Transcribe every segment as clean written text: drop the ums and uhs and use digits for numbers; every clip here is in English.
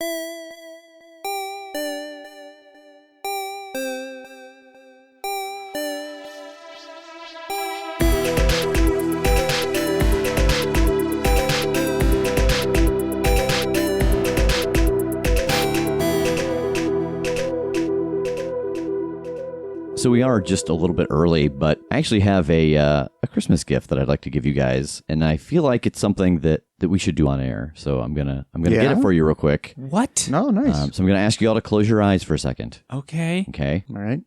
So we are just a little bit early, but I actually have a Christmas gift that I'd like to give you guys, and I feel like it's something that we should do on air. So I'm gonna get it for you real quick. What? No, nice. So I'm gonna ask you all to close your eyes for a second. Okay. Okay. All right.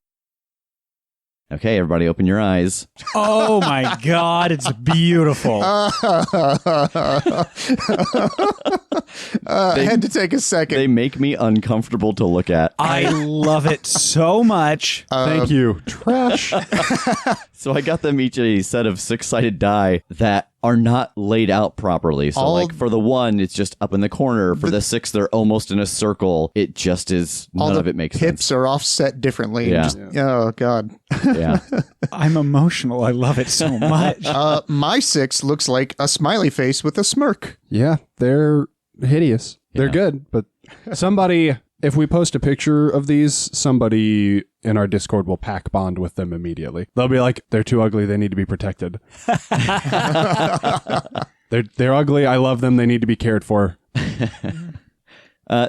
Okay, everybody, open your eyes. Oh my God, it's beautiful. I had to take a second. They make me uncomfortable to look at. I love it so much. Thank you. Trash. So I got them each a set of 6-sided die that are not laid out properly. So like for the one, it's just up in the corner. For the 6, they're almost in a circle. It just is, none of it makes sense. Pips are offset differently. Yeah. Oh, God. Yeah. I'm emotional. I love it so much. My 6 looks like a smiley face with a smirk. Yeah, they're hideous. They're Yeah. good, but somebody, if we post a picture of these, somebody in our Discord will pack bond with them immediately. They'll be like, they're too ugly. They need to be protected. They're ugly. I love them. They need to be cared for.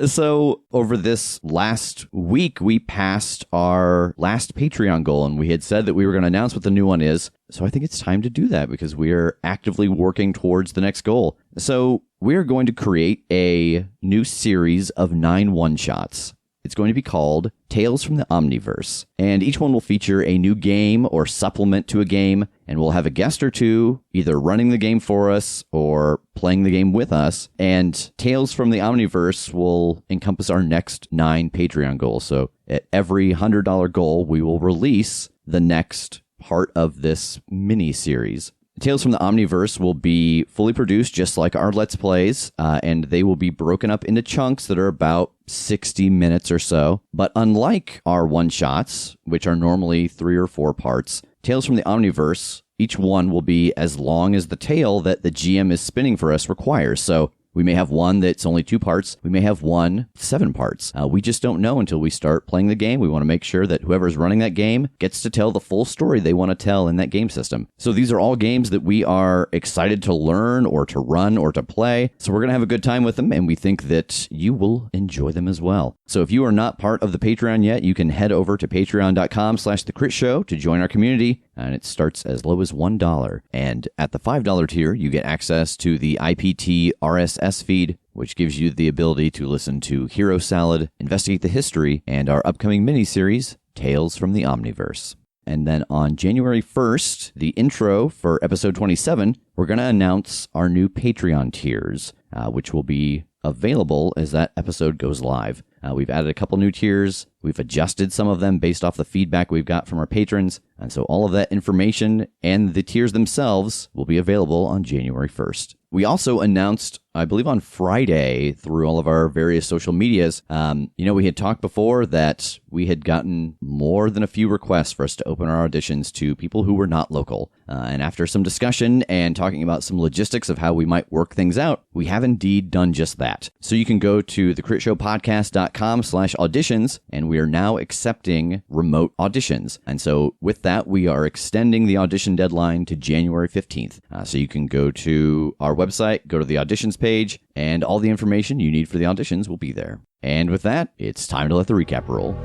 So over this last week, we passed our last Patreon goal, and we had said that we were going to announce what the new one is. So I think it's time to do that because we are actively working towards the next goal. So we are going to create a new series of 9 one-shots. It's going to be called Tales from the Omniverse, and each one will feature a new game or supplement to a game, and we'll have a guest or two either running the game for us or playing the game with us, and Tales from the Omniverse will encompass our next 9 Patreon goals. So at every $100 goal, we will release the next part of this mini-series. Tales from the Omniverse will be fully produced just like our Let's Plays, and they will be broken up into chunks that are about 60 minutes or so. But unlike our one-shots, which are normally 3 or 4 parts, Tales from the Omniverse, each one will be as long as the tale that the GM is spinning for us requires. So we may have one that's only 2 parts. We may have one 7 parts. We just don't know until we start playing the game. We want to make sure that whoever's running that game gets to tell the full story they want to tell in that game system. So these are all games that we are excited to learn or to run or to play. So we're going to have a good time with them, and we think that you will enjoy them as well. So if you are not part of the Patreon yet, you can head over to patreon.com/theCritShow to join our community. And it starts as low as $1. And at the $5 tier, you get access to the IPT RSS feed, which gives you the ability to listen to Hero Salad, investigate the history, and our upcoming miniseries, Tales from the Omniverse. And then on January 1st, the intro for episode 27, we're going to announce our new Patreon tiers, which will be available as that episode goes live. We've added a couple new tiers. We've adjusted some of them based off the feedback we've got from our patrons. And so all of that information and the tiers themselves will be available on January 1st. We also announced, I believe on Friday, through all of our various social medias, we had talked before that we had gotten more than a few requests for us to open our auditions to people who were not local. And after some discussion and talking about some logistics of how we might work things out, we have indeed done just that. So you can go to theCritShowPodcast.com/auditions, and we are now accepting remote auditions. And so with that, we are extending the audition deadline to January 15th. So you can go to our website, go to the auditions page, and all the information you need for the auditions will be there. And with that, it's time to let the recap roll.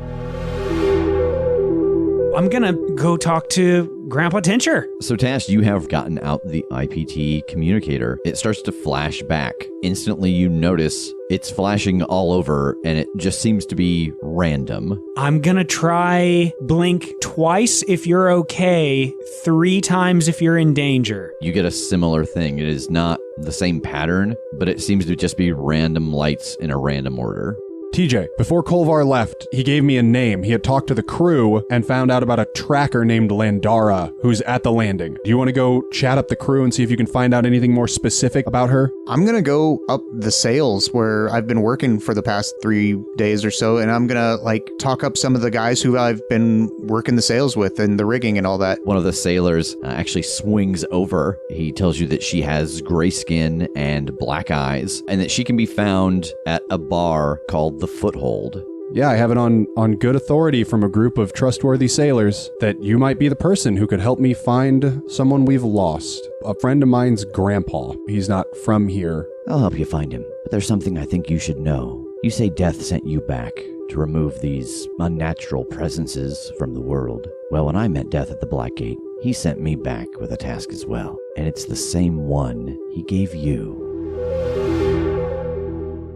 I'm going to go talk to Grandpa Tincher. So Tass, you have gotten out the IPT communicator. It starts to flash back. Instantly, you notice it's flashing all over, and it just seems to be random. I'm going to try blink twice if you're okay, 3 times if you're in danger. You get a similar thing. It is not the same pattern, but it seems to just be random lights in a random order. TJ, before Kolvar left, he gave me a name. He had talked to the crew and found out about a tracker named Landara who's at the landing. Do you want to go chat up the crew and see if you can find out anything more specific about her? I'm going to go up the sails where I've been working for the past 3 days or so, and I'm going to, talk up some of the guys who I've been working the sails with and the rigging and all that. One of the sailors actually swings over. He tells you that she has gray skin and black eyes, and that she can be found at a bar called The Foothold. Yeah, I have it on good authority from a group of trustworthy sailors that you might be the person who could help me find someone we've lost. A friend of mine's grandpa. He's not from here. I'll help you find him, but there's something I think you should know. You say Death sent you back to remove these unnatural presences from the world. Well, when I met Death at the Black Gate, he sent me back with a task as well, and it's the same one he gave you.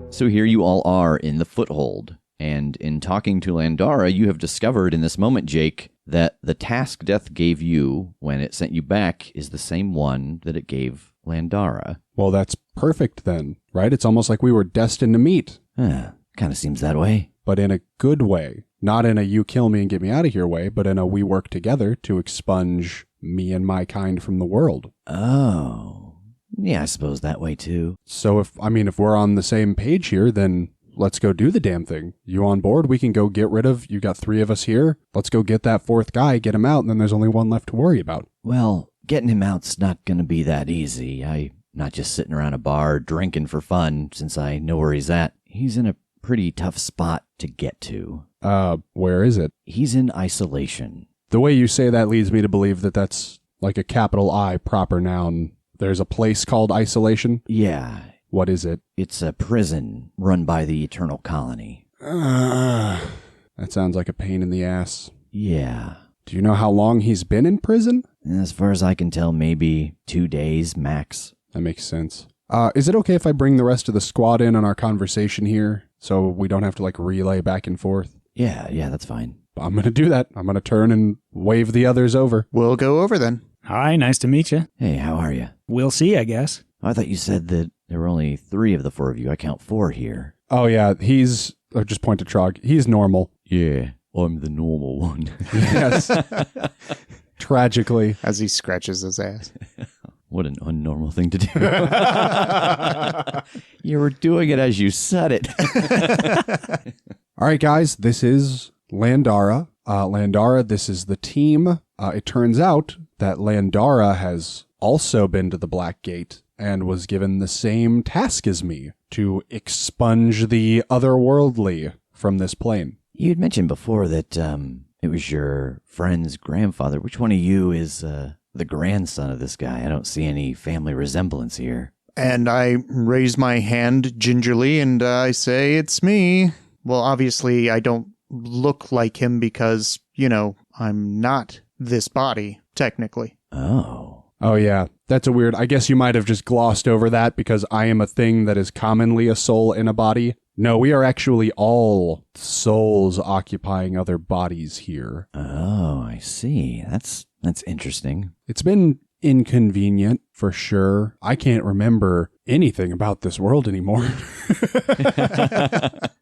So here you all are in the Foothold, and in talking to Landara, you have discovered in this moment, Jake, that the task Death gave you when it sent you back is the same one that it gave Landara. Well, that's perfect then, right? It's almost like we were destined to meet. Kind of seems that way. But in a good way. Not in a you kill me and get me out of here way, but in a we work together to expunge me and my kind from the world. Oh. Yeah, I suppose that way too. So if we're on the same page here, then let's go do the damn thing. You on board? We can go get rid of, you got 3 of us here. Let's go get that 4th guy, get him out, and then there's only 1 left to worry about. Well, getting him out's not going to be that easy. I'm not just sitting around a bar drinking for fun since I know where he's at. He's in a pretty tough spot to get to. Where is it? He's in isolation. The way you say that leads me to believe that that's like a capital I proper noun. There's a place called isolation? Yeah. What is it? It's a prison run by the Eternal Colony. That sounds like a pain in the ass. Yeah. Do you know how long he's been in prison? As far as I can tell, maybe 2 days max. That makes sense. Is it okay if I bring the rest of the squad in on our conversation here so we don't have to relay back and forth? Yeah, that's fine. I'm going to do that. I'm going to turn and wave the others over. We'll go over then. Hi, nice to meet you. Hey, how are you? We'll see, I guess. I thought you said that there were only 3 of the 4 of you. I count 4 here. Oh, yeah. I'll just point to Trog. He's normal. Yeah, I'm the normal one. Yes. Tragically. As he scratches his ass. What an unnormal thing to do. You were doing it as you said it. All right, guys, this is Landara. Landara, this is the team. It turns out that Landara has also been to the Black Gate and was given the same task as me to expunge the otherworldly from this plane. You had mentioned before that it was your friend's grandfather. Which one of you is the grandson of this guy? I don't see any family resemblance here. And I raise my hand gingerly and I say, it's me. Well, obviously I don't look like him because, I'm not this body, technically. Oh, yeah. That's a weird... I guess you might have just glossed over that because I am a thing that is commonly a soul in a body. No, we are actually all souls occupying other bodies here. Oh, I see. That's interesting. It's been inconvenient, for sure. I can't remember anything about this world anymore.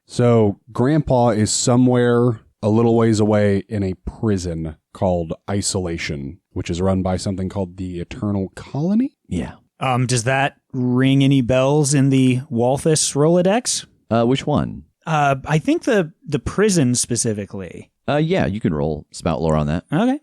So, Grandpa is somewhere a little ways away in a prison called Isolation, which is run by something called the Eternal Colony? Yeah. Does that ring any bells in the Walthus Rolodex? Which one? I think the prison specifically. Yeah, you can roll spout lore on that. Okay.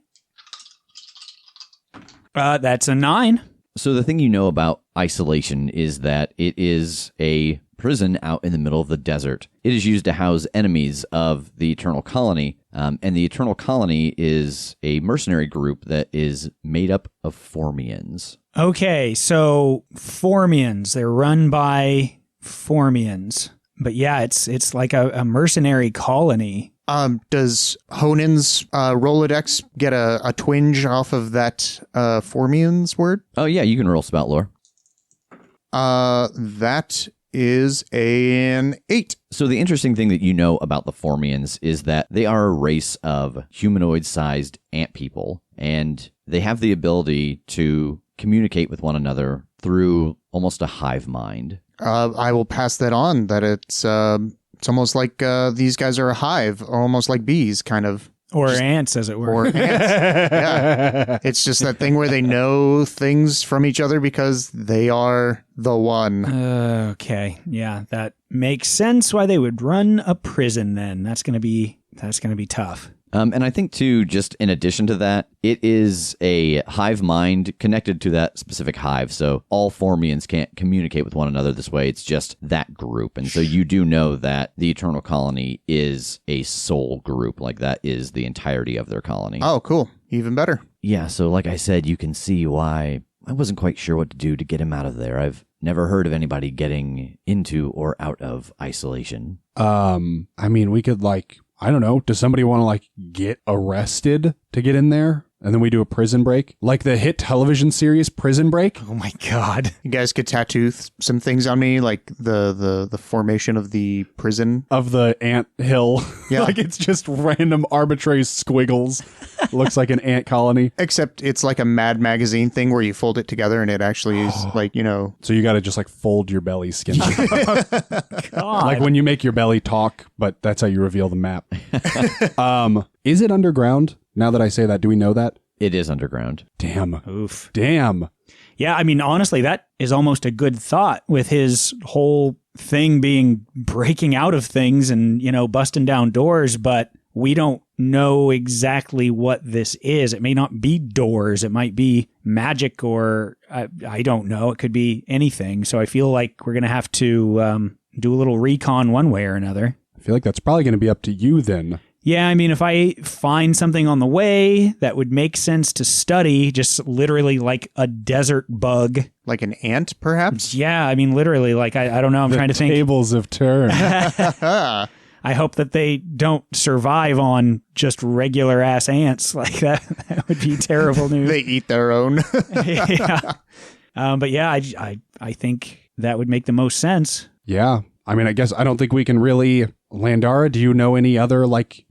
That's a 9. So the thing you know about Isolation is that it is a prison out in the middle of the desert. It is used to house enemies of the Eternal Colony, and the Eternal Colony is a mercenary group that is made up of Formians. Okay, so Formians, they're run by Formians. But yeah, it's like a mercenary colony. Does Honen's Rolodex get a twinge off of that Formians word? Oh yeah, you can roll spout lore. That is an 8. So the interesting thing that you know about the Formians is that they are a race of humanoid-sized ant people, and they have the ability to communicate with one another through almost a hive mind. I will pass that on, that it's It's almost like these guys are a hive, or almost like bees, kind of. Or ants, as it were. Or ants. Yeah. It's just that thing where they know things from each other because they are the one. Okay. Yeah, that makes sense why they would run a prison then. That's going to be tough. And I think, too, just in addition to that, it is a hive mind connected to that specific hive. So all Formians can't communicate with one another this way. It's just that group. And so you do know that the Eternal Colony is a soul group. Like, that is the entirety of their colony. Oh, cool. Even better. Yeah, so like I said, you can see why I wasn't quite sure what to do to get him out of there. I've never heard of anybody getting into or out of isolation. I mean, we could I don't know. Does somebody want to get arrested to get in there? And then we do a prison break? Like the hit television series Prison Break? Oh my God. You guys could tattoo some things on me, like the formation of the prison. Of the ant hill. Yeah. It's just random arbitrary squiggles. Looks like an ant colony. Except it's like a Mad Magazine thing where you fold it together and it actually is So you got to just fold your belly skin. God. Like when you make your belly talk, but that's how you reveal the map. Is it underground? Now that I say that, do we know that? It is underground. Damn. Oof. Damn. Yeah, I mean, honestly, that is almost a good thought with his whole thing being breaking out of things and, busting down doors, but we don't know exactly what this is. It may not be doors. It might be magic or I don't know. It could be anything. So I feel like we're going to have to do a little recon one way or another. I feel like that's probably going to be up to you then. Yeah, I mean, if I find something on the way that would make sense to study, just literally like a desert bug. Like an ant, perhaps? Yeah, I mean, literally, I don't know. I'm trying to think. Tables have turned. I hope that they don't survive on just regular ass ants like that. That would be terrible news. They eat their own. Yeah. But yeah, I think that would make the most sense. Yeah. I mean, I guess I don't think we can really... Landara, do you know any other,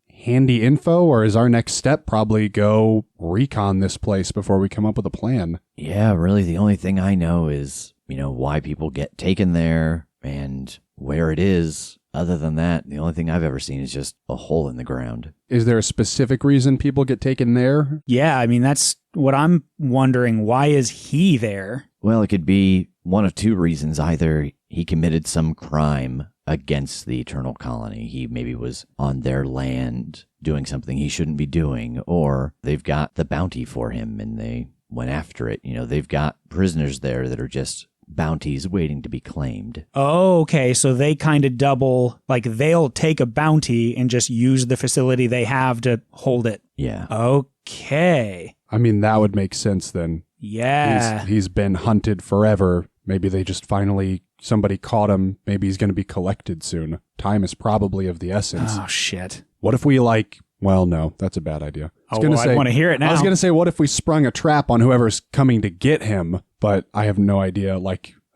handy info, or is our next step probably go recon this place before we come up with a plan? Yeah, really, the only thing I know is, why people get taken there and where it is. Other than that, the only thing I've ever seen is just a hole in the ground. Is there a specific reason people get taken there? Yeah, I mean, that's what I'm wondering. Why is he there? Well, it could be one of two reasons. Either he committed some crime against the Eternal Colony. He maybe was on their land doing something he shouldn't be doing, or they've got the bounty for him and they went after it. They've got prisoners there that are just bounties waiting to be claimed. Oh, okay. So they kind of double, they'll take a bounty and just use the facility they have to hold it. Yeah. Okay. I mean, that would make sense then. Yeah. He's been hunted forever. Maybe they just finally, somebody caught him. Maybe he's going to be collected soon. Time is probably of the essence. Oh, shit. What if we well, no, that's a bad idea. I want to hear it now. I was going to say, what if we sprung a trap on whoever's coming to get him, but I have no idea,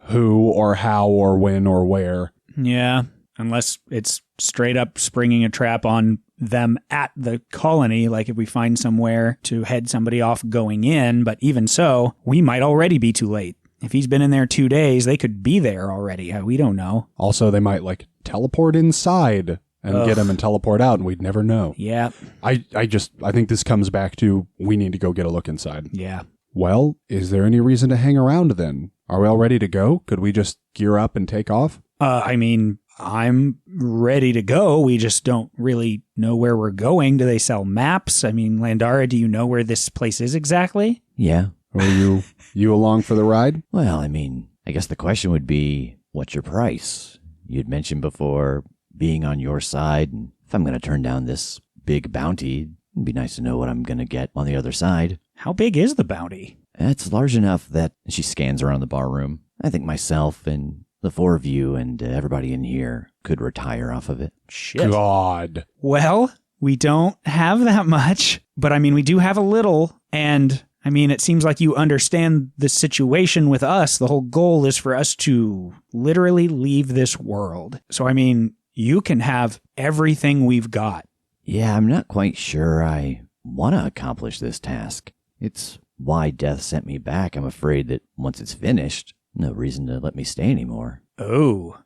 who or how or when or where. Yeah, unless it's straight up springing a trap on them at the colony, if we find somewhere to head somebody off going in, but even so, we might already be too late. If he's been in there 2 days, they could be there already. We don't know. Also, they might teleport inside and get him and teleport out, and we'd never know. Yeah. I think this comes back to we need to go get a look inside. Yeah. Well, is there any reason to hang around then? Are we all ready to go? Could we just gear up and take off? I mean, I'm ready to go. We just don't really know where we're going. Do they sell maps? I mean, Landara, do you know where this place is exactly? Yeah. Or are you along for the ride? Well, I guess the question would be, what's your price? You'd mentioned before being on your side, and if I'm going to turn down this big bounty, it'd be nice to know what I'm going to get on the other side. How big is the bounty? It's large enough that she scans around the bar room. I think myself and the four of you and everybody in here could retire off of it. Shit. God. Well, we don't have that much, but we do have a little, and it seems like you understand the situation with us. The whole goal is for us to literally leave this world. So, you can have everything we've got. Yeah, I'm not quite sure I want to accomplish this task. It's why Death sent me back. I'm afraid that once it's finished, no reason to let me stay anymore. Oh,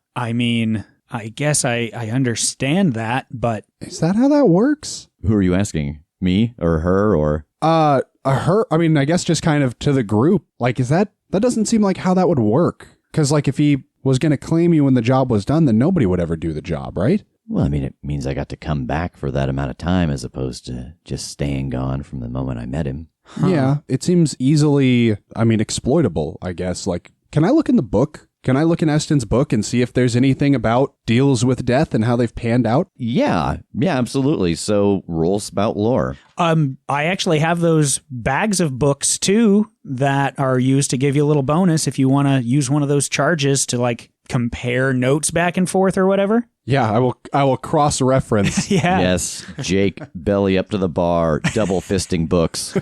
I guess I understand that, but Is that how that works? Who are you asking? Me or her or? Her. I mean, I guess just kind of to the group. Like, that doesn't seem like how that would work. Because, like, if he was going to claim you when the job was done, then nobody would ever do the job, right? Well, I mean, it means I got to come back for that amount of time as opposed to just staying gone from the moment I met him. Huh. Yeah, it seems easily, exploitable, I guess. Like, can I look in the book? Can I look in Eston's book and see if there's anything about deals with death and how they've panned out? Yeah, absolutely. So roll spout lore. I actually have those bags of books too that are used to give you a little bonus if you want to use one of those charges to like compare notes back and forth or whatever. Yeah, I will cross-reference. Yeah. Yes, Jake, belly up to the bar, double fisting books.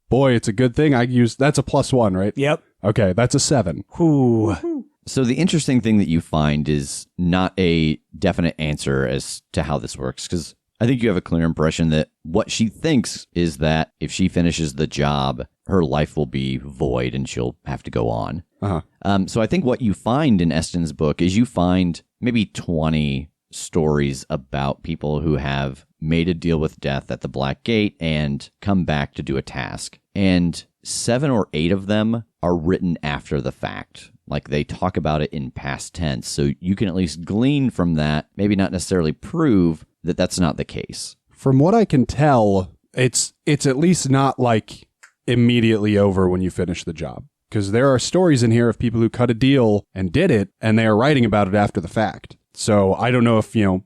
Boy, it's a good thing that's a +1, right? Yep. Okay, that's a 7. Ooh. So the interesting thing that you find is not a definite answer as to how this works, because I think you have a clear impression that what she thinks is that if she finishes the job, her life will be void and she'll have to go on. Uh-huh. So I think what you find in Eston's book is you find maybe 20 stories about people who have made a deal with death at the Black Gate and come back to do a task. And 7 or 8 of them are written after the fact. Like they talk about it in past tense. So you can at least glean from that, maybe not necessarily prove that that's not the case. From what I can tell, it's at least not like immediately over when you finish the job. Because there are stories in here of people who cut a deal and did it, and they are writing about it after the fact. So I don't know if you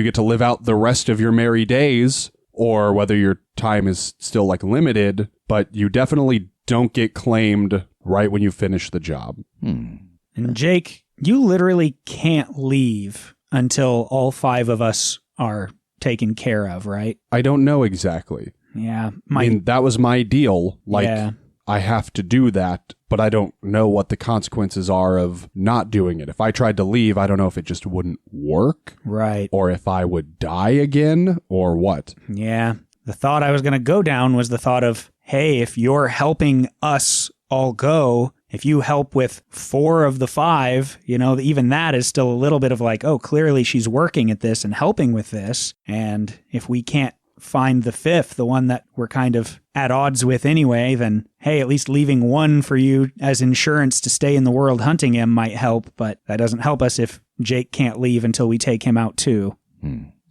get to live out the rest of your merry days or whether your time is still like limited, but you definitely don't get claimed right when you finish the job. And Jake, you literally can't leave until all 5 of us are taken care of, right? I don't know exactly. Yeah. I mean, that was my deal. Like, Yeah. I have to do that, but I don't know what the consequences are of not doing it. If I tried to leave, I don't know if it just wouldn't work. Right. Or if I would die again, or what. Yeah. The thought I was going to go down was the thought of, hey, if you're helping us all go, if you help with 4 of the 5, even that is still a little bit of like, oh, clearly she's working at this and helping with this. And if we can't find the 5th, the one that we're kind of at odds with anyway, then hey, at least leaving 1 for you as insurance to stay in the world hunting him might help, but that doesn't help us if Jake can't leave until we take him out too.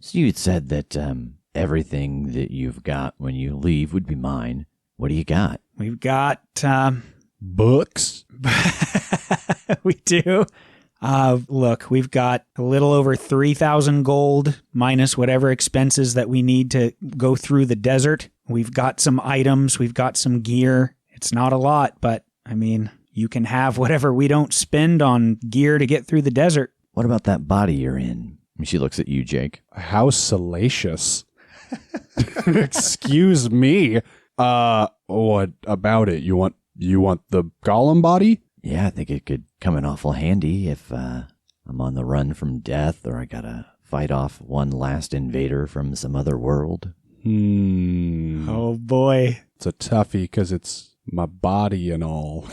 So you had said that everything that you've got when you leave would be mine. What do you got? We've got Books? we do. Look, we've got a little over 3,000 gold minus whatever expenses that we need to go through the desert. We've got some items. We've got some gear. It's not a lot, but I mean, you can have whatever we don't spend on gear to get through the desert. What about that body you're in? And she looks at you, Jake. How salacious. Excuse me. What about it? You want the Golem body? Yeah, I think it could come in awful handy if I'm on the run from death or I gotta fight off one last invader from some other world. Oh boy. It's a toughie because it's my body and all.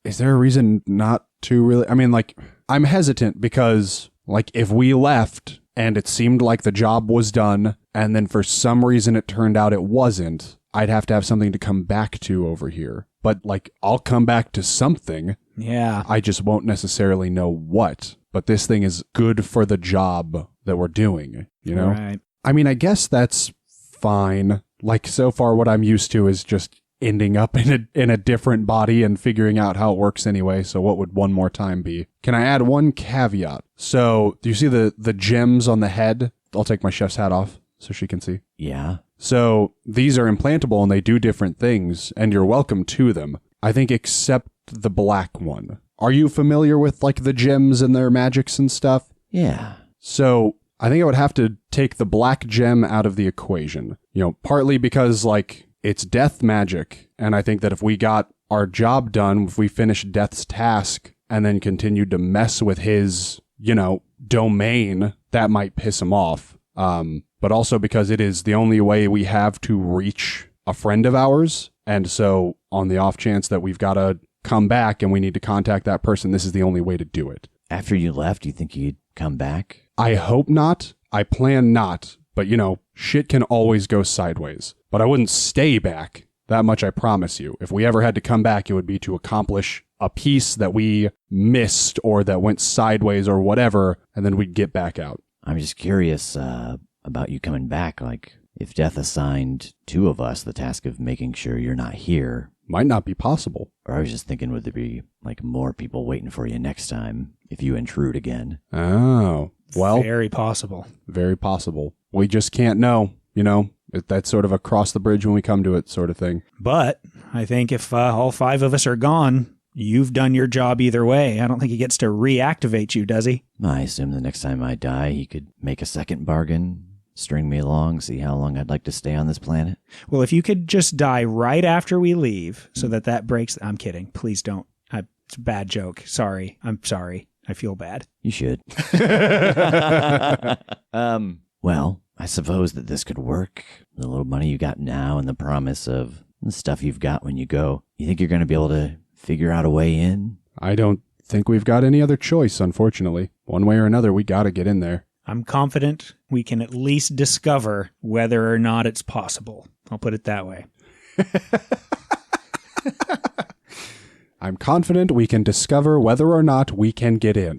Is there a reason not to really? I mean, like, I'm hesitant because, like, if we left and it seemed like the job was done and then for some reason it turned out it wasn't, I'd have to have something to come back to over here. But, like, I'll come back to something. Yeah. I just won't necessarily know what. But this thing is good for the job that we're doing, you know? Right. I mean, I guess that's fine. Like, so far what I'm used to is just ending up in a different body and figuring out how it works anyway. So what would one more time be? Can I add one caveat? So, do you see the gems on the head? I'll take my chef's hat off so she can see. Yeah. So these are implantable and they do different things, and you're welcome to them. I think except the black one. Are you familiar with, like, the gems and their magics and stuff? Yeah. So I think I would have to take the black gem out of the equation. Partly because, like, it's death magic, and I think that if we got our job done, if we finished Death's task and then continued to mess with his, domain, that might piss him off. But also because it is the only way we have to reach a friend of ours. And so on the off chance that we've got to come back and we need to contact that person, this is the only way to do it. After you left, you think you'd come back? I hope not. I plan not. But, shit can always go sideways. But I wouldn't stay back. That much I promise you. If we ever had to come back, it would be to accomplish a piece that we missed or that went sideways or whatever, and then we'd get back out. I'm just curious about you coming back. Like, if Death assigned 2 of us the task of making sure you're not here. Might not be possible. Or I was just thinking, would there be, like, more people waiting for you next time if you intrude again? Oh, well. Very possible. Very possible. We just can't know, That's sort of a cross the bridge when we come to it sort of thing. But I think if all 5 of us are gone, you've done your job either way. I don't think he gets to reactivate you, does he? I assume the next time I die, he could make a second bargain, string me along, see how long I'd like to stay on this planet. Well, if you could just die right after we leave so that breaks... I'm kidding. Please don't. It's a bad joke. Sorry. I'm sorry. I feel bad. You should. Well, I suppose that this could work. The little money you got now and the promise of the stuff you've got when you go. You think you're going to be able to figure out a way in? I don't think we've got any other choice, unfortunately. One way or another, we got to get in there. I'm confident we can at least discover whether or not it's possible. I'll put it that way. I'm confident we can discover whether or not we can get in.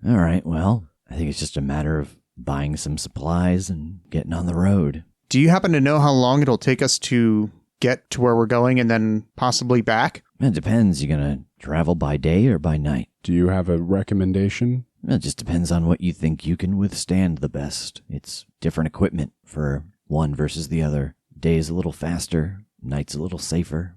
All right, well, I think it's just a matter of buying some supplies and getting on the road. Do you happen to know how long it'll take us to get to where we're going and then possibly back? It depends. You going to travel by day or by night? Do you have a recommendation? It just depends on what you think you can withstand the best. It's different equipment for one versus the other. Day's a little faster, night's a little safer.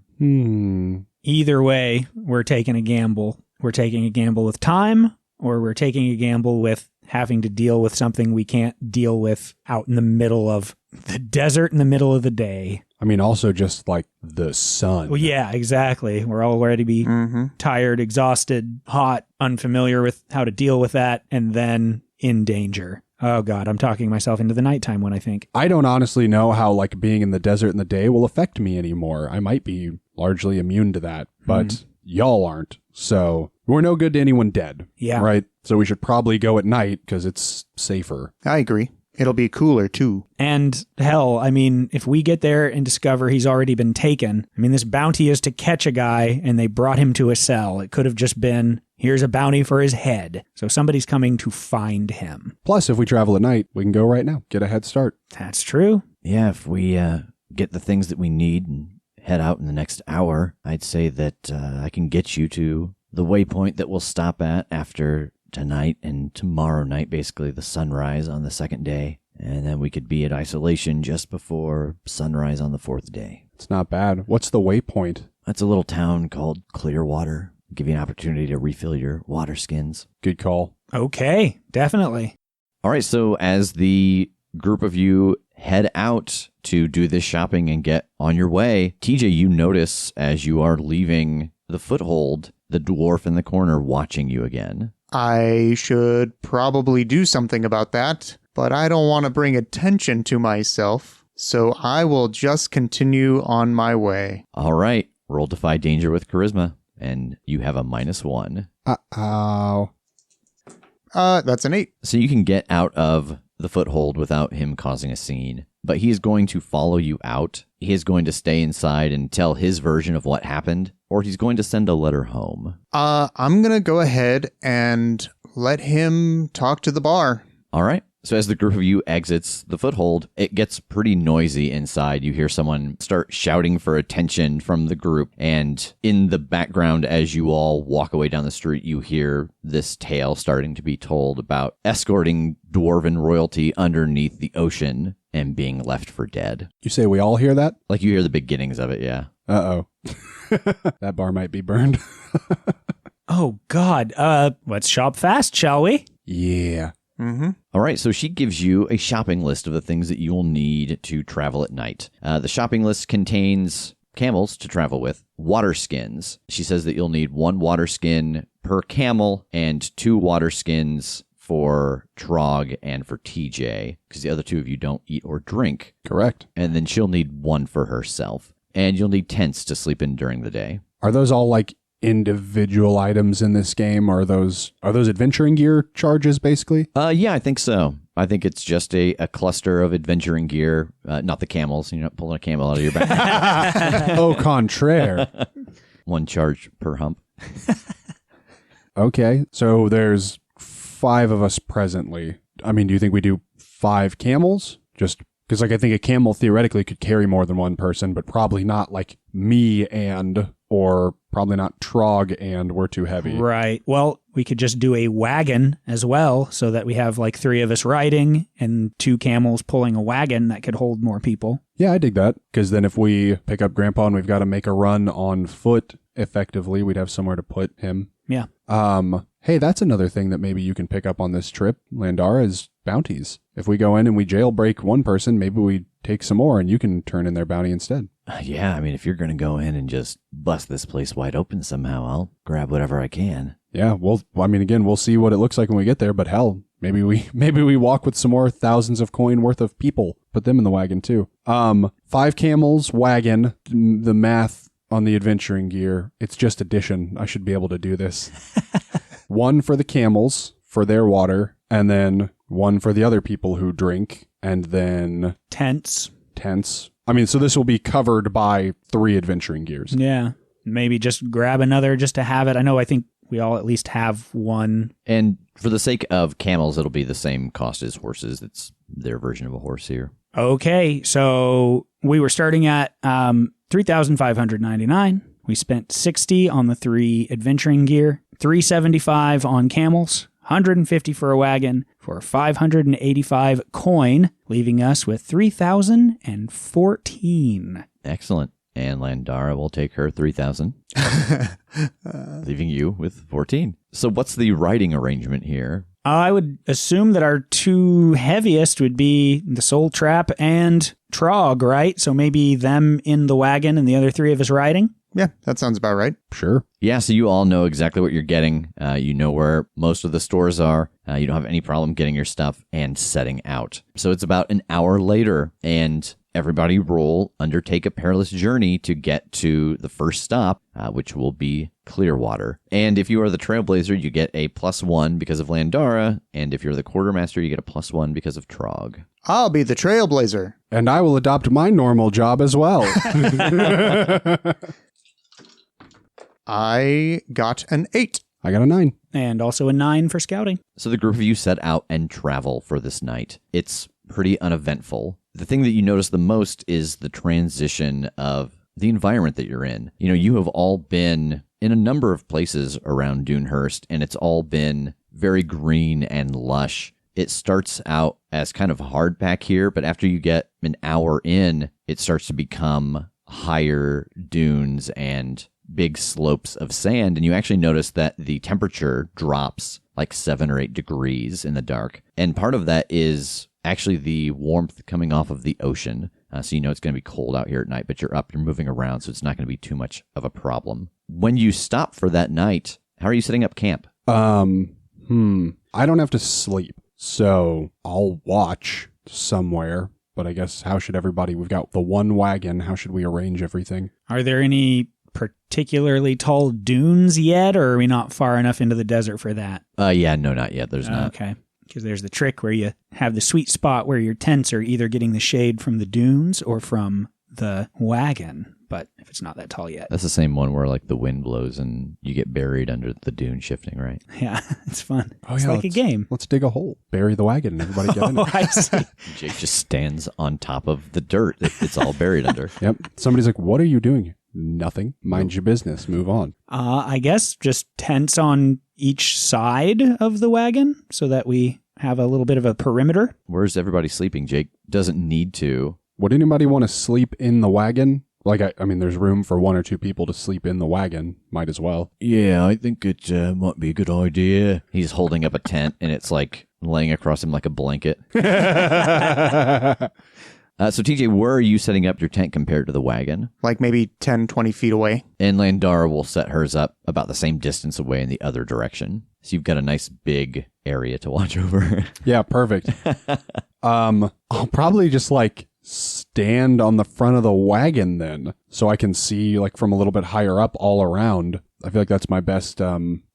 Either way, we're taking a gamble. We're taking a gamble with time, or we're taking a gamble with having to deal with something we can't deal with out in the middle of the desert in the middle of the day. I mean, also just like the sun. Well, yeah, exactly. We're all ready to be tired, exhausted, hot, unfamiliar with how to deal with that, and then in danger. Oh, God, I'm talking myself into the nighttime when I think. I don't honestly know how like being in the desert in the day will affect me anymore. I might be largely immune to that, but y'all aren't. So we're no good to anyone dead. Yeah. Right? So we should probably go at night because it's safer. I agree. It'll be cooler, too. And hell, I mean, if we get there and discover he's already been taken, I mean, this bounty is to catch a guy and they brought him to a cell. It could have just been, here's a bounty for his head. So somebody's coming to find him. Plus, if we travel at night, we can go right now. Get a head start. That's true. Yeah, if we get the things that we need and head out in the next hour, I'd say that I can get you to the waypoint that we'll stop at after tonight and tomorrow night, basically the sunrise on the second day. And then we could be at isolation just before sunrise on the 4th day. It's not bad. What's the waypoint? That's a little town called Clearwater. Give you an opportunity to refill your water skins. Good call. Okay, definitely. All right, so as the group of you head out to do this shopping and get on your way, TJ, you notice as you are leaving the foothold, the dwarf in the corner watching you again. I should probably do something about that, but I don't want to bring attention to myself, so I will just continue on my way. All right, roll Defy Danger with Charisma, and you have a -1. Uh-oh. That's an 8. So you can get out of the foothold without him causing a scene, but he is going to follow you out. He is going to stay inside and tell his version of what happened, or he's going to send a letter home. I'm going to go ahead and let him talk to the bar. All right. So as the group of you exits the foothold, it gets pretty noisy inside. You hear someone start shouting for attention from the group. And in the background, as you all walk away down the street, you hear this tale starting to be told about escorting dwarven royalty underneath the ocean and being left for dead. You say we all hear that? Like you hear the beginnings of it, yeah. Uh-oh. That bar might be burned. Oh, God. Let's shop fast, shall we? Yeah. All right, so she gives you a shopping list of the things that you'll need to travel at night. The shopping list contains camels to travel with, water skins. She says that you'll need 1 water skin per camel and 2 water skins for Trog and for TJ, because the other 2 of you don't eat or drink. Correct. And then she'll need 1 for herself. And you'll need tents to sleep in during the day. Are those all like individual items in this game? Are those adventuring gear charges basically? Yeah, I think so. I think it's just a cluster of adventuring gear, not the camels. You're not pulling a camel out of your back. Au contraire. 1 charge per hump. Okay, so there's 5 of us presently. I mean, do you think we do 5 camels? Just because, like, I think a camel theoretically could carry more than one person, but probably not like me or probably not Trog and we're too heavy. Right. Well, we could just do a wagon as well so that we have like 3 of us riding and 2 camels pulling a wagon that could hold more people. Yeah, I dig that. Because then if we pick up Grandpa and we've got to make a run on foot effectively, we'd have somewhere to put him. Yeah. Hey, that's another thing that maybe you can pick up on this trip, Landara, is bounties. If we go in and we jailbreak one person, maybe we take some more and you can turn in their bounty instead. Yeah, I mean, if you're going to go in and just bust this place wide open somehow, I'll grab whatever I can. Yeah, we'll see what it looks like when we get there, but hell, maybe we walk with some more thousands of coin worth of people. Put them in the wagon too. 5 camels, wagon, the math on the adventuring gear. It's just addition. I should be able to do this. 1 for the camels for their water, and then 1 for the other people who drink, and then Tents. I mean, so this will be covered by 3 adventuring gears. Yeah. Maybe just grab another just to have it. I think we all at least have 1. And for the sake of camels, it'll be the same cost as horses. It's their version of a horse here. Okay, so we were starting at 3,599. We spent 60 on the 3 adventuring gear, 375 on camels, 150 for a wagon, for 585 coin, leaving us with 3,014. Excellent. And Landara will take her 3,000, leaving you with 14. So what's the riding arrangement here? I would assume that our 2 heaviest would be the Soul Trap and Trog, right? So maybe them in the wagon and the other 3 of us riding? Yeah, that sounds about right. Sure. Yeah, so you all know exactly what you're getting. You know where most of the stores are. You don't have any problem getting your stuff and setting out. So it's about an hour later, and everybody will undertake a perilous journey to get to the first stop, which will be Clearwater. And if you are the Trailblazer, you get a +1 because of Landara, and if you're the Quartermaster, you get a +1 because of Trog. I'll be the Trailblazer. And I will adopt my normal job as well. I got an 8. I got a 9. And also a 9 for scouting. So the group of you set out and travel for this night. It's pretty uneventful. The thing that you notice the most is the transition of the environment that you're in. You know, you have all been in a number of places around Dunehurst, and it's all been very green and lush. It starts out as kind of hardpack here, but after you get an hour in, it starts to become higher dunes and big slopes of sand, and you actually notice that the temperature drops like 7 or 8 degrees in the dark. And part of that is actually the warmth coming off of the ocean. So you know it's going to be cold out here at night, but you're up, you're moving around, so it's not going to be too much of a problem. When you stop for that night, how are you setting up camp? I don't have to sleep, so I'll watch somewhere. But I guess how should everybody? We've got the 1 wagon. How should we arrange everything? Are there any particularly tall dunes yet, or are we not far enough into the desert for that? Yeah, no, not yet. There's not. Okay. Because there's the trick where you have the sweet spot where your tents are either getting the shade from the dunes or from the wagon. But if it's not that tall yet. That's the same one where like the wind blows and you get buried under the dune shifting, right? Yeah, it's fun. Oh, it's yeah, like a game. Let's dig a hole, bury the wagon, and everybody get in Oh, it. I see. Jake just stands on top of the dirt that it's all buried under. Yep. Somebody's like, "What are you doing?" Nothing. Mind your business. Move on. I guess just tents on each side of the wagon so that we have a little bit of a perimeter. Where's everybody sleeping? Jake doesn't need to. Would anybody want to sleep in the wagon? Like, I mean, there's room for 1 or 2 people to sleep in the wagon. Might as well. Yeah, I think it might be a good idea. He's holding up a tent, and it's like laying across him like a blanket. So TJ, where are you setting up your tent compared to the wagon? Like maybe 10, 20 feet away. And Landara will set hers up about the same distance away in the other direction. So you've got a nice big area to watch over. Yeah, perfect. I'll probably just like stand on the front of the wagon then, so I can see like from a little bit higher up all around. I feel like that's my best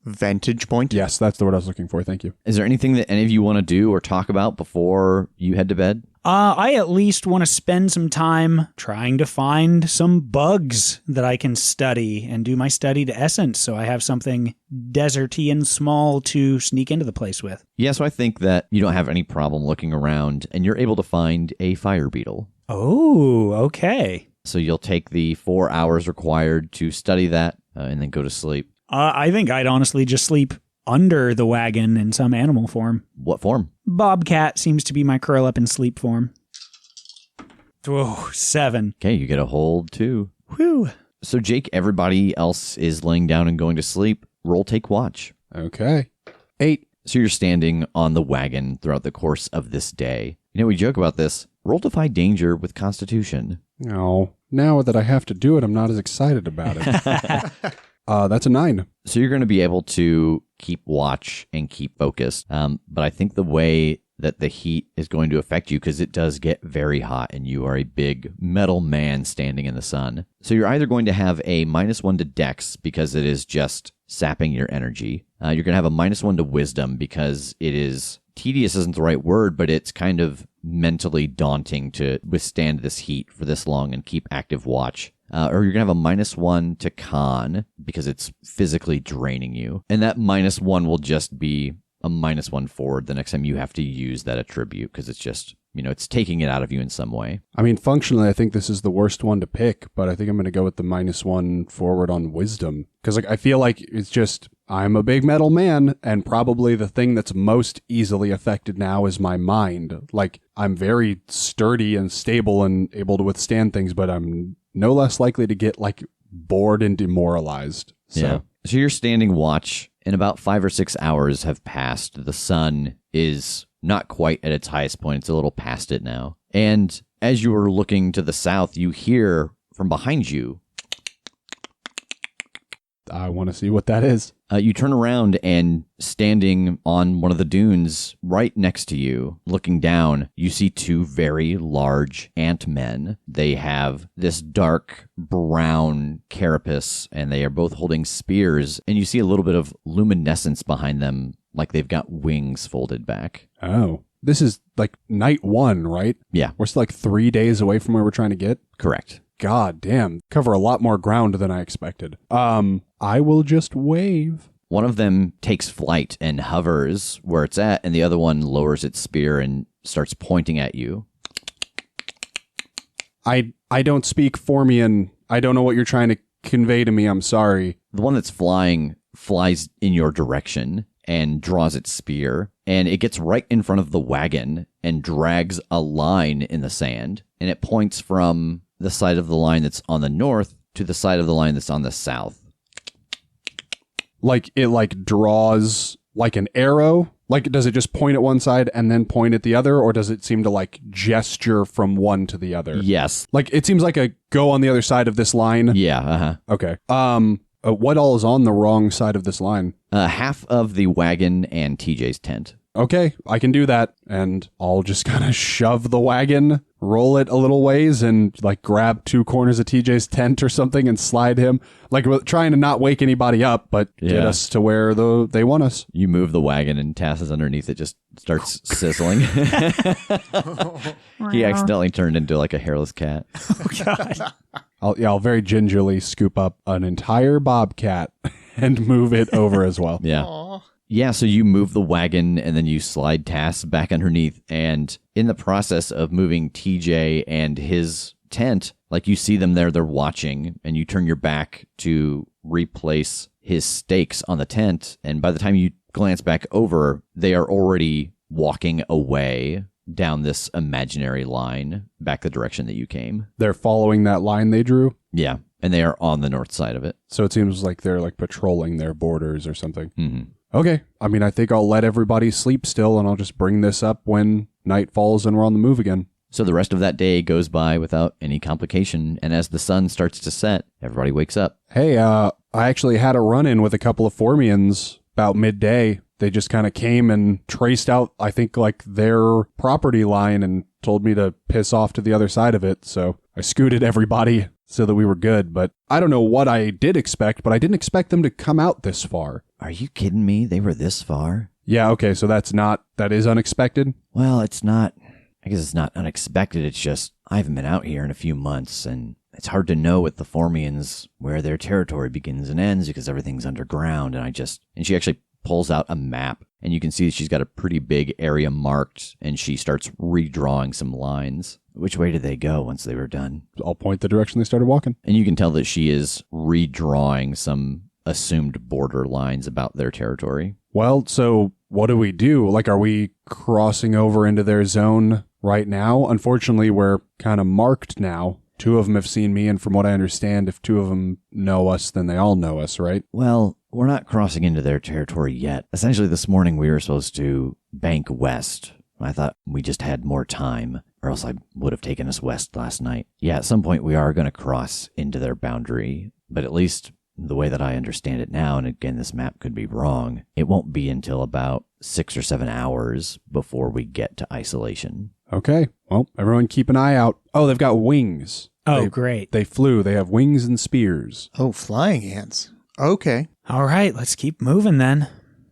vantage point. Yes, that's the word I was looking for. Thank you. Is there anything that any of you want to do or talk about before you head to bed? I at least want to spend some time trying to find some bugs that I can study and do my studied essence so I have something deserty and small to sneak into the place with. Yeah, so I think that you don't have any problem looking around and you're able to find a fire beetle. Oh, okay. So you'll take the 4 hours required to study that and then go to sleep. I think I'd honestly just sleep under the wagon in some animal form. What form? Bobcat seems to be my curl up and sleep form. Whoa, 7. Okay, you get a hold too. Whew. So Jake, everybody else is laying down and going to sleep. Roll take watch. Okay. 8. So you're standing on the wagon throughout the course of this day. You know, we joke about this. Roll defy danger with Constitution. No. Now that I have to do it, I'm not as excited about it. That's a 9. So you're going to be able to keep watch and keep focused. But I think the way that the heat is going to affect you, because it does get very hot and you are a big metal man standing in the sun. So you're either going to have a -1 to Dex because it is just sapping your energy. You're going to have a -1 to Wisdom because it is, tedious isn't the right word, but it's kind of mentally daunting to withstand this heat for this long and keep active watch. Or you're going to have a -1 to Con because it's physically draining you. And that -1 will just be a -1 forward the next time you have to use that attribute because it's just, you know, it's taking it out of you in some way. I mean, functionally, I think this is the worst one to pick, but I think I'm going to go with the -1 forward on Wisdom. Because like, I feel like it's just, I'm a big metal man, and probably the thing that's most easily affected now is my mind. Like, I'm very sturdy and stable and able to withstand things, but I'm no less likely to get, like, bored and demoralized. So. Yeah. So you're standing watch, and about 5 or 6 hours have passed. The sun is not quite at its highest point. It's a little past it now. And as you are looking to the south, you hear from behind you. I want to see what that is. You turn around, and standing on one of the dunes right next to you, looking down, you see 2 very large ant men. They have this dark brown carapace, and they are both holding spears, and you see a little bit of luminescence behind them, like they've got wings folded back. Oh. This is like night 1, right? Yeah. We're still like 3 days away from where we're trying to get? Correct. God damn. Cover a lot more ground than I expected. I will just wave. One of them takes flight and hovers where it's at, and the other one lowers its spear and starts pointing at you. I don't speak Formian. I don't know what you're trying to convey to me. I'm sorry. The one that's flying flies in your direction and draws its spear, and it gets right in front of the wagon and drags a line in the sand, and it points from the side of the line that's on the north to the side of the line that's on the south. Like it like draws like an arrow? Like does it just point at one side and then point at the other, or does it seem to like gesture from one to the other? Yes. Like it seems like a go on the other side of this line. Yeah, uh-huh. Okay. What all is on the wrong side of this line? Half of the wagon and TJ's tent. Okay, I can do that, and I'll just kind of shove the wagon, roll it a little ways, and like grab 2 corners of TJ's tent or something and slide him, like trying to not wake anybody up, but get us to where they want us. You move the wagon, and Tass is underneath it, just starts sizzling. He accidentally turned into like a hairless cat. Oh, God. I'll very gingerly scoop up an entire bobcat and move it over as well. Yeah. Aw. Yeah, so you move the wagon and then you slide Tass back underneath. And in the process of moving TJ and his tent, like you see them there, they're watching, and you turn your back to replace his stakes on the tent. And by the time you glance back over, they are already walking away down this imaginary line back the direction that you came. They're following that line they drew? Yeah, and they are on the north side of it. So it seems like they're like patrolling their borders or something. Mm-hmm. Okay. I mean, I think I'll let everybody sleep still, and I'll just bring this up when night falls and we're on the move again. So the rest of that day goes by without any complication, and as the sun starts to set, everybody wakes up. Hey, I actually had a run-in with a couple of Formians about midday. They just kind of came and traced out, I think, like their property line and told me to piss off to the other side of it, so I scooted everybody so that we were good. But I don't know what I did expect, but I didn't expect them to come out this far. Are you kidding me? They were this far? Yeah, okay, so that is unexpected? Well, it's not, I guess it's not unexpected. It's just, I haven't been out here in a few months, and it's hard to know with the Formians where their territory begins and ends because everything's underground. And she actually pulls out a map, and you can see she's got a pretty big area marked, and she starts redrawing some lines. Which way did they go once they were done? I'll point the direction they started walking. And you can tell that she is redrawing some assumed border lines about their territory. Well, so what do we do? Like, are we crossing over into their zone right now? Unfortunately, we're kind of marked now. 2 of them have seen me, and from what I understand, if 2 of them know us, then they all know us, right? Well, we're not crossing into their territory yet. Essentially, this morning we were supposed to bank west. I thought we just had more time, or else I would have taken us west last night. Yeah, at some point we are going to cross into their boundary, but at least the way that I understand it now, and again, this map could be wrong, it won't be until about 6 or 7 hours before we get to isolation. Okay, well, everyone keep an eye out. Oh, they've got wings. Oh, great. They flew. They have wings and spears. Oh, flying ants. Okay. All right, let's keep moving then.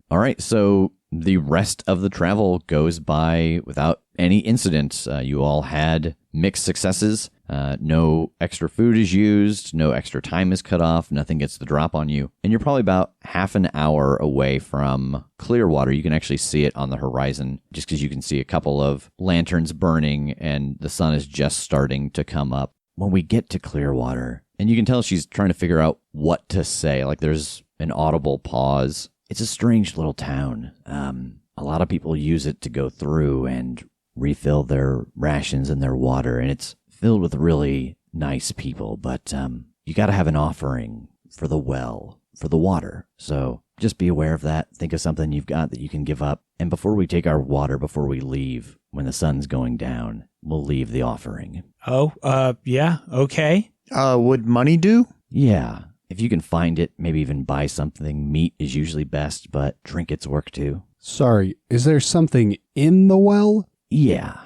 All right, so the rest of the travel goes by without any incidents. You all had mixed successes. No extra food is used. No extra time is cut off. Nothing gets the drop on you. And you're probably about half an hour away from Clearwater. You can actually see it on the horizon just because you can see a couple of lanterns burning and the sun is just starting to come up. When we get to Clearwater, and you can tell she's trying to figure out what to say, like there's an audible pause. It's a strange little town. A lot of people use it to go through and refill their rations and their water, and it's filled with really nice people, but you got to have an offering for the well, for the water. So just be aware of that. Think of something you've got that you can give up. And before we take our water, before we leave, when the sun's going down, we'll leave the offering. Oh, yeah, okay. Would money do? Yeah. If you can find it, maybe even buy something. Meat is usually best, but trinkets work too. Sorry, is there something in the well? Yeah.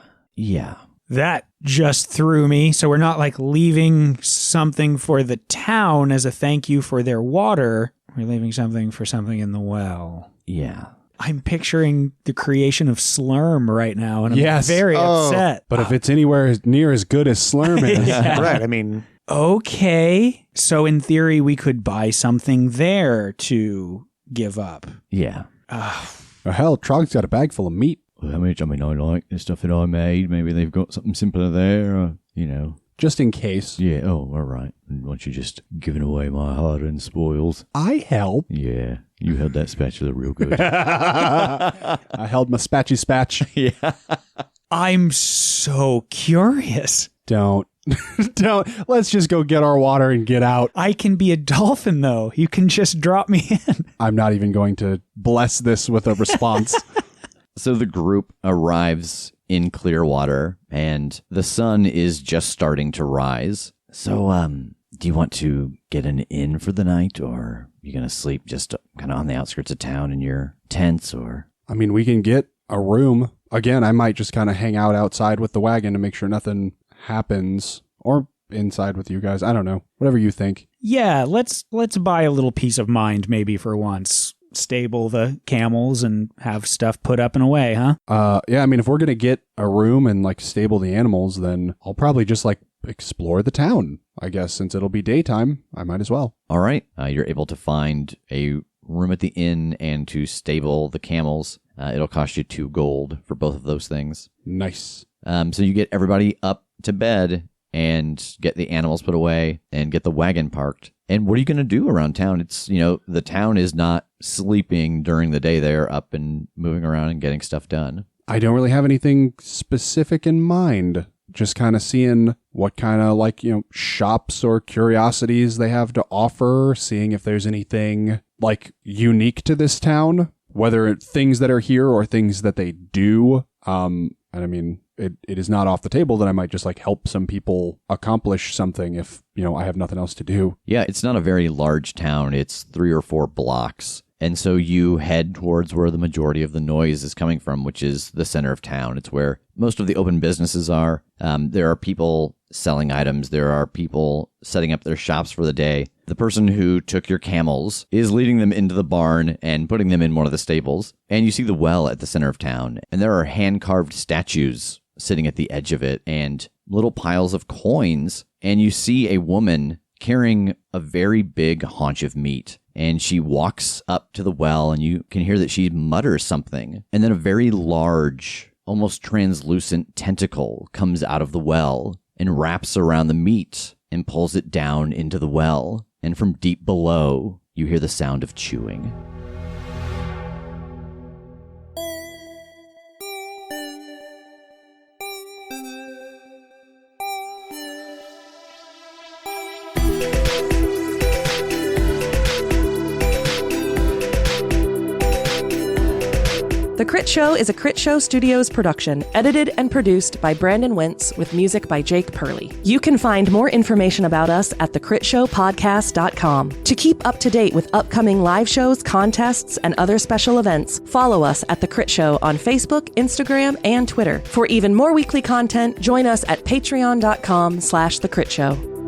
That just threw me. So we're not like leaving something for the town as a thank you for their water. We're leaving something for something in the well. Yeah. I'm picturing the creation of Slurm right now, and I'm Yes. very upset. But if it's anywhere near as good as Slurm is, Yeah. Right, I mean... Okay. So in theory, we could buy something there to give up. Yeah. well, hell, Trog's got a bag full of meat. Well, I mean, I like the stuff that I made. Maybe they've got something simpler there, Just in case. Yeah, oh, all right. Why don't you just giving away my hard-earned spoils? I help. Yeah, you held that spatula real good. I held my spatchy spatch. Yeah. I'm so curious. Don't. Let's just go get our water and get out. I can be a dolphin, though. You can just drop me in. I'm not even going to bless this with a response. So the group arrives in Clearwater, and the sun is just starting to rise. So, do you want to get an inn for the night, or are you going to sleep just kind of on the outskirts of town in your tents, or? I mean, we can get a room. Again, I might just kind of hang out outside with the wagon to make sure nothing happens, or inside with you guys. I don't know. Whatever you think. Yeah, let's buy a little peace of mind maybe for once. Stable the camels and have stuff put up and away, huh? Yeah, I mean, if we're going to get a room and like stable the animals, then I'll probably just like explore the town, I guess, since it'll be daytime. I might as well. All right. You're able to find a room at the inn and to stable the camels. It'll cost you 2 gold for both of those things. Nice. So you get everybody up to bed and get the animals put away and get the wagon parked. And what are you going to do around town? It's, the town is not sleeping during the day. They're up and moving around and getting stuff done. I don't really have anything specific in mind. Just kind of seeing what kind of shops or curiosities they have to offer, seeing if there's anything like unique to this town, whether things that are here or things that they do. And I mean, it is not off the table that I might just like help some people accomplish something if, I have nothing else to do. Yeah, it's not a very large town. It's 3 or 4 blocks. And so you head towards where the majority of the noise is coming from, which is the center of town. It's where most of the open businesses are. There are people selling items. There are people setting up their shops for the day. The person who took your camels is leading them into the barn and putting them in one of the stables. And you see the well at the center of town. And there are hand-carved statues sitting at the edge of it and little piles of coins. And you see a woman carrying a very big haunch of meat. And she walks up to the well, and you can hear that she mutters something. And then a very large, almost translucent tentacle comes out of the well and wraps around the meat and pulls it down into the well. And from deep below, you hear the sound of chewing. The Critshow is a Critshow Studios production, edited and produced by Brandon Wentz with music by Jake Purley. You can find more information about us at thecritshowpodcast.com. To keep up to date with upcoming live shows, contests, and other special events, follow us at The Crit Show on Facebook, Instagram, and Twitter. For even more weekly content, join us at patreon.com/thecritShow.